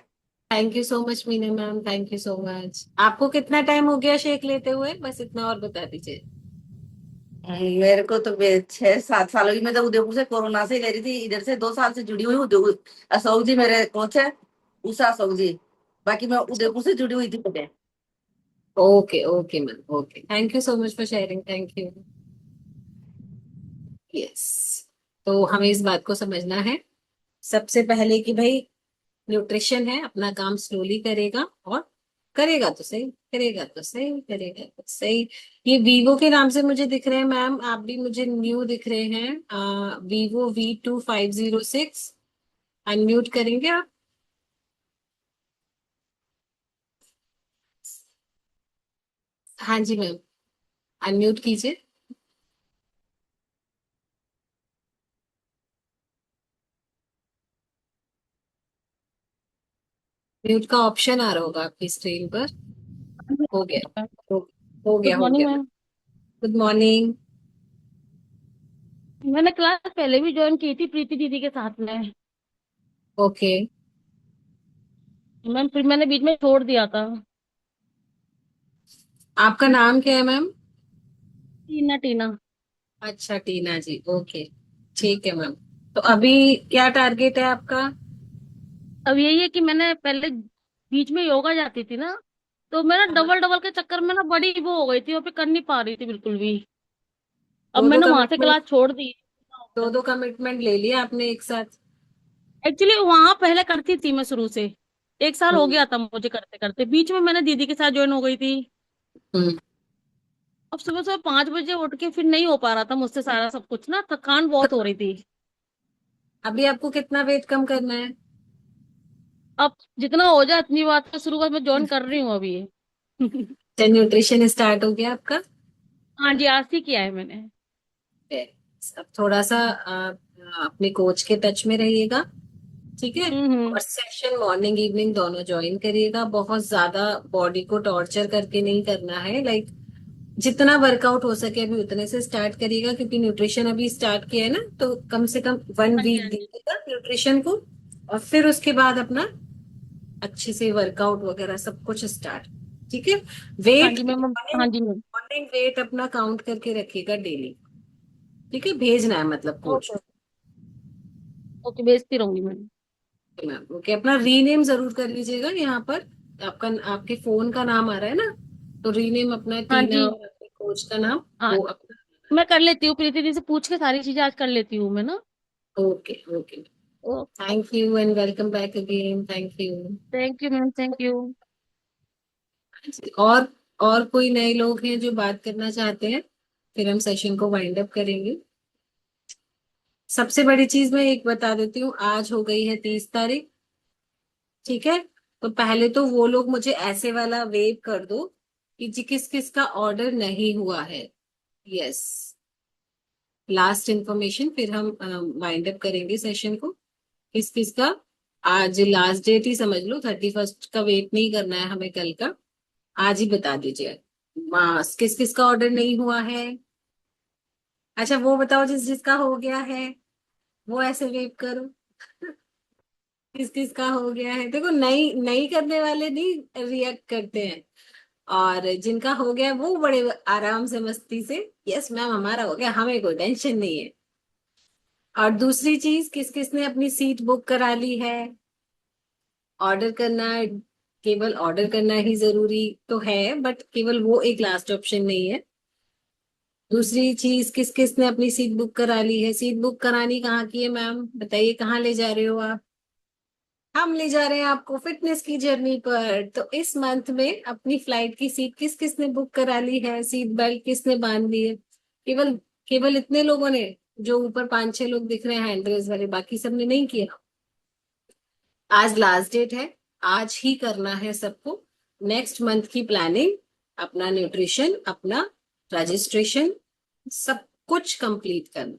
Thank you so much Meena ma'am, thank you so much. आपको कितना टाइम हो गया शेक लेते हुए, बस इतना और बता दीजिए। मेरे को तो 6-7 साल होगी। मैं तो उदयपुर से कोरोना से ही ले रही थी, इधर से 2 साल से जुड़ी हुई हूँ। अशोक जी मेरे कोच है, उषा अशोक जी। बाकी मैं उदयपुर से जुड़ी हुई थी पहले। Okay okay ma'am, okay, thank you so much for sharing, thank you. Yes. तो हमें इस बात को समझना है सबसे पहले कि भाई न्यूट्रिशन है, अपना काम स्लोली करेगा, और करेगा तो सही, करेगा तो सही, करेगा तो सही। ये वीवो के नाम से मुझे दिख रहे हैं मैम, आप भी मुझे न्यू दिख रहे हैं। Vivo V2506। अनम्यूट करेंगे आप? हाँ जी मैम, अनम्यूट कीजिए। म्यूट का ऑप्शन आ रहा होगा आपकी स्क्रीन पर। हो गया, हो, हो गुड गया, हो मॉर्निंग गया मैम। मैम। Good morning. मैंने क्लास पहले भी ज्वाइन की थी प्रीति दीदी के साथ में। ओके। मैम फिर मैंने बीच में छोड़ दिया था। आपका नाम क्या है मैम? टीना टीना। अच्छा, टीना जी, ओके, ठीक है मैम। तो अभी क्या टारगेट है आपका? अब यही है कि मैंने पहले बीच में योगा जाती थी ना, तो मेरा डबल डबल के चक्कर में ना बड़ी वो हो गई थी, वो पे कर नहीं पा रही थी बिल्कुल भी। अब दो दो मैंने वहां से कमिटमेंट क्लास छोड़ दी। दो दो कमिटमेंट ले लिया आपने एक साथ? एक्चुअली वहां पहले करती थी मैं शुरू से, 1 साल हो हम्म। गया था मुझे करते करते, बीच में मैंने दीदी के साथ ज्वाइन हो गई थी। हम्म। अब सुबह सुबह 5 बजे उठ के फिर नहीं हो पा रहा था मुझसे सारा सब कुछ ना, थकान बहुत हो रही थी। अभी आपको कितना वेट कम करना है? अब जितना हो जाए इतनी बात है, शुरुआत में ज्वाइन कर रही हूँ अभी। न्यूट्रिशन स्टार्ट हो गया आपका? हाँ जी, आज ही किया है मैंने। अब थोड़ा सा अपने कोच के टच में रहिएगा, ठीक है? हम्म। और सेशन मॉर्निंग इवनिंग दोनों ज्वाइन करिएगा। बहुत ज्यादा बॉडी को टॉर्चर करके नहीं करना है, लाइक जितना वर्कआउट हो सके अभी उतने से स्टार्ट करिएगा, क्योंकि न्यूट्रिशन अभी स्टार्ट किया है ना, तो कम से कम 1 वीक दीजिएगा न्यूट्रिशन को, और फिर उसके बाद अपना अच्छे से वर्कआउट वगैरह सब कुछ स्टार्ट, ठीक है? हाँ वेट जी मैम। हाँ जी मैम। मॉर्निंग वेट अपना काउंट करके रखिएगा डेली, ठीक है? भेजना है मतलब कोच ओके। ओके, भेजती रहूंगी मैम। को। ओके, अपना रीनेम जरूर कर लीजिएगा यहाँ पर। आपका आपके फोन का नाम आ रहा है ना, तो रीनेम अपना हाँ टीना जी। और अपने कोच का नाम हाँ, वो अपना। मैं कर लेती हूँ, प्रीति दी से पूछ के सारी चीजें आज कर लेती हूँ मैं ना। Okay okay, oh, thank you and welcome back again, thank you. Thank you ma'am, thank you. और और कोई नए लोग हैं जो बात करना चाहते हैं? फिर हम सेशन को वाइंड अप करेंगे। सबसे बड़ी चीज मैं एक बता देती हूँ, आज हो गई है 30 तारीख, ठीक है? तो पहले तो वो लोग मुझे ऐसे वाला वेव कर दो कि जी किस किस का ऑर्डर नहीं हुआ है। यस, लास्ट इंफॉर्मेशन, फिर हम वाइंड अप करेंगे सेशन को। किस किस का आज लास्ट डेट ही समझ लो, 31 का वेट नहीं करना है हमें कल का, आज ही बता दीजिए। मास किस किस का ऑर्डर नहीं हुआ है? अच्छा वो बताओ जिस जिसका हो गया है, वो ऐसे वेव करो। किस किस का हो गया है? देखो, नई नई करने वाले नहीं रिएक्ट करते हैं, और जिनका हो गया वो बड़े आराम से मस्ती से, यस मैम हमारा हो गया, हमें कोई टेंशन नहीं है। और दूसरी चीज, किस किसने अपनी सीट बुक करा ली है? ऑर्डर करना, केवल ऑर्डर करना ही जरूरी तो है, बट केवल वो एक लास्ट ऑप्शन नहीं है। दूसरी चीज, किस किसने अपनी सीट बुक करा ली है? सीट बुक करानी कहाँ की है मैम, बताइए, कहाँ ले जा रहे हो आप? हम ले जा रहे हैं आपको फिटनेस की जर्नी पर। तो इस मंथ में अपनी फ्लाइट की सीट किस किसने बुक करा ली है? सीट बेल्ट किसने बांध ली है? केवल केवल इतने लोगों ने, जो ऊपर 5-6 लोग दिख रहे हैं हैंड रेज वाले, बाकी सबने नहीं किया। आज लास्ट डेट है, आज ही करना है सबको। नेक्स्ट मंथ की प्लानिंग, अपना न्यूट्रिशन, अपना रजिस्ट्रेशन, सब कुछ कंप्लीट करना,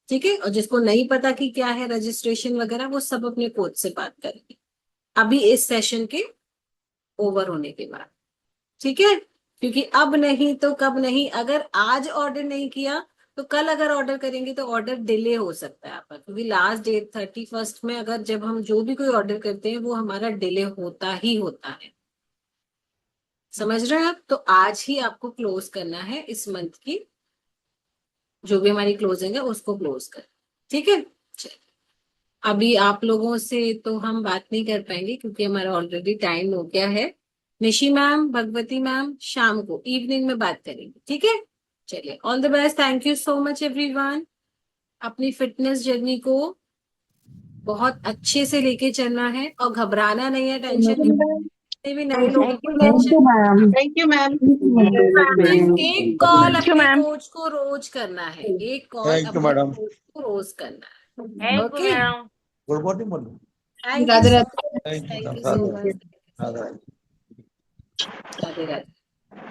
ठीक है? और जिसको नहीं पता कि क्या है रजिस्ट्रेशन वगैरह, वो सब अपने कोच से बात करेंगे अभी इस सेशन के ओवर होने के बाद, ठीक है? क्योंकि अब नहीं तो कब नहीं, अगर आज ऑर्डर नहीं किया तो कल अगर ऑर्डर करेंगे तो ऑर्डर डिले हो सकता है आपका, क्योंकि लास्ट डेट 31 में अगर जब हम जो भी कोई ऑर्डर करते हैं वो हमारा डिले होता ही होता है। समझ रहे हैं आप? तो आज ही आपको क्लोज करना है इस मंथ की, जो भी हमारी क्लोजिंग है उसको क्लोज कर, ठीक है? चलिए, अभी आप लोगों से तो हम बात नहीं कर पाएंगे क्योंकि हमारा ऑलरेडी टाइम हो गया है। निशी मैम, भगवती मैम शाम को इवनिंग में बात करेंगे, ठीक है? चलिए, all the best, thank you so much everyone. अपनी फिटनेस जर्नी को बहुत अच्छे से लेके चलना है और घबराना नहीं है, टेंशन नहीं, जितने भी नए लोगों को टेंशन। Thank you ma'am. सिर्फ एक कॉल अपने कोच को रोज करना है, एक कॉल अपने कोच को रोज करना है, thank you okay? Ma'am. Good morning बोलो। Thank you Radhe so Radhe. Much, thank you thank madam, you so Radhe much. Radhe. Radhe Radhe.